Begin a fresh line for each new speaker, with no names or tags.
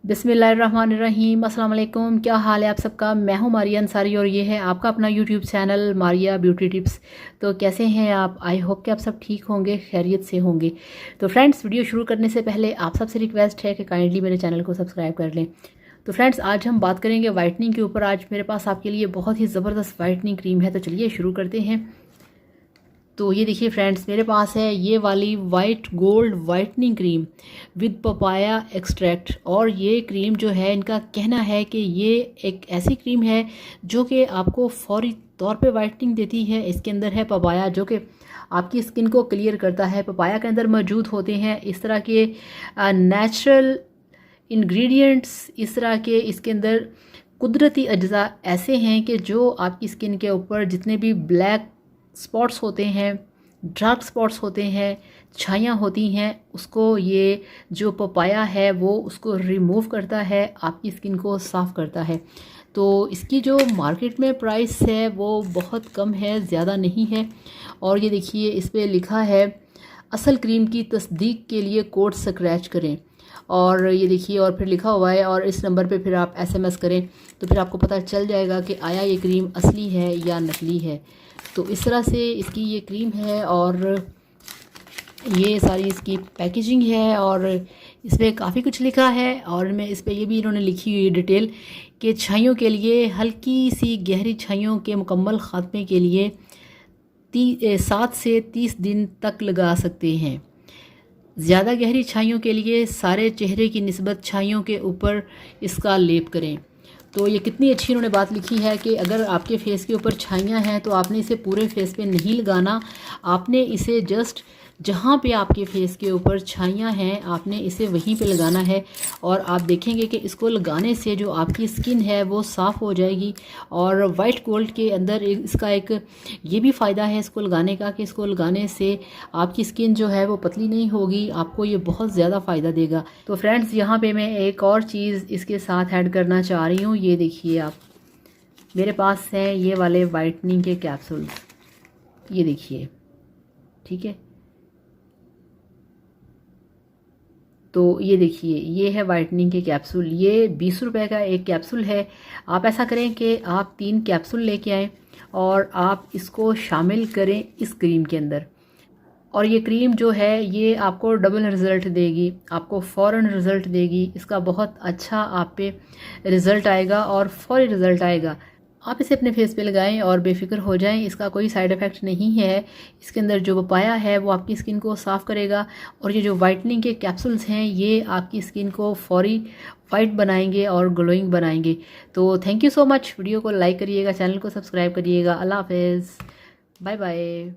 बिस्मिल्लाहिर्रहमानिर्रहीम, अस्सलाम वालेकुम। क्या हाल है आप सबका। मैं हूँ मारिया अंसारी और ये है आपका अपना YouTube channel Maria beauty tips. तो कैसे हैं आप। आई होप कि आप सब ठीक होंगे, खैरियत से होंगे। तो फ्रेंड्स, वीडियो शुरू करने से पहले आप सबसे रिक्वेस्ट है कि काइंडली मेरे चैनल को सब्सक्राइब कर लें। तो फ्रेंड्स, आज हम बात करेंगे वाइटनिंग के ऊपर। आज मेरे पास आपके लिए बहुत ही ज़बरदस्त वाइटनिंग क्रीम है। तो चलिए शुरू करते हैं। तो ये देखिए फ्रेंड्स, मेरे पास है ये वाली white gold whitening cream with papaya extract. और ये क्रीम जो है, इनका कहना है कि ये एक ऐसी क्रीम है जो कि आपको फौरी तौर पे वाइटनिंग देती है। इसके अंदर है पपाया जो कि आपकी स्किन को क्लियर करता है। पपाया के अंदर मौजूद होते हैं इस तरह के नेचुरल इंग्रेडिएंट्स, इस तरह के इसके अंदर कुदरती अज्जा ऐसे हैं कि जो आपकी स्किन के ऊपर जितने भी ब्लैक स्पॉट्स होते हैं, डार्क स्पॉट्स होते हैं, छाइयाँ होती हैं, उसको ये जो पपाया है वो उसको रिमूव करता है, आपकी स्किन को साफ़ करता है। तो इसकी जो मार्केट में प्राइस है वो बहुत कम है, ज़्यादा नहीं है। और ये देखिए, इस पर लिखा है असल क्रीम की तस्दीक के लिए कोड स्क्रैच करें। और ये देखिए, और फिर लिखा हुआ है, और इस नंबर पे फिर आप एसएमएस करें तो फिर आपको पता चल जाएगा कि आया ये क्रीम असली है या नकली है। तो इस तरह से इसकी ये क्रीम है और ये सारी इसकी पैकेजिंग है। और इस पर काफ़ी कुछ लिखा है। और मैं इस पर ये भी इन्होंने लिखी हुई डिटेल कि छाइयों के लिए, हल्की सी गहरी छाइयों के मुकम्मल खात्मे के लिए 7 से 30 दिन तक लगा सकते हैं। ज़्यादा गहरी छाइयों के लिए सारे चेहरे की निस्बत छाइयों के ऊपर इसका लेप करें। तो ये कितनी अच्छी इन्होंने बात लिखी है कि अगर आपके फेस के ऊपर छाइयाँ हैं तो आपने इसे पूरे फेस पे नहीं लगाना। आपने इसे जस्ट जहाँ पे आपके फेस के ऊपर छाइयाँ हैं आपने इसे वहीं पे लगाना है। और आप देखेंगे कि इसको लगाने से जो आपकी स्किन है वो साफ़ हो जाएगी। और वाइट गोल्ड के अंदर इसका एक ये भी फ़ायदा है इसको लगाने का कि इसको लगाने से आपकी स्किन जो है वो पतली नहीं होगी, आपको ये बहुत ज़्यादा फ़ायदा देगा। तो फ्रेंड्स, यहाँ पे मैं एक और चीज़ इसके साथ ऐड करना चाह रही हूँ। ये देखिए, आप मेरे पास हैं ये वाले वाइटनिंग के कैप्सूल्स। ये देखिए, ठीक है। तो ये देखिए, ये है वाइटनिंग के कैप्सूल। ये 20 रुपए का एक कैप्सूल है। आप ऐसा करें कि आप 3 कैप्सूल लेके आएँ और आप इसको शामिल करें इस क्रीम के अंदर। और ये क्रीम जो है ये आपको डबल रिज़ल्ट देगी, आपको फ़ौरन रिज़ल्ट देगी। इसका बहुत अच्छा आप पे रिज़ल्ट आएगा और फौरी रिज़ल्ट आएगा। आप इसे अपने फेस पे लगाएं और बेफिक्र हो जाएं, इसका कोई साइड इफ़ेक्ट नहीं है। इसके अंदर जो पपाया है वो आपकी स्किन को साफ़ करेगा। और ये जो वाइटनिंग के कैप्सूल्स हैं ये आपकी स्किन को फौरी वाइट बनाएंगे और ग्लोइंग बनाएंगे। तो thank you so much. Video को लाइक करिएगा, चैनल को सब्सक्राइब करिएगा। अल्लाह हाफ़िज़, बाय बाय।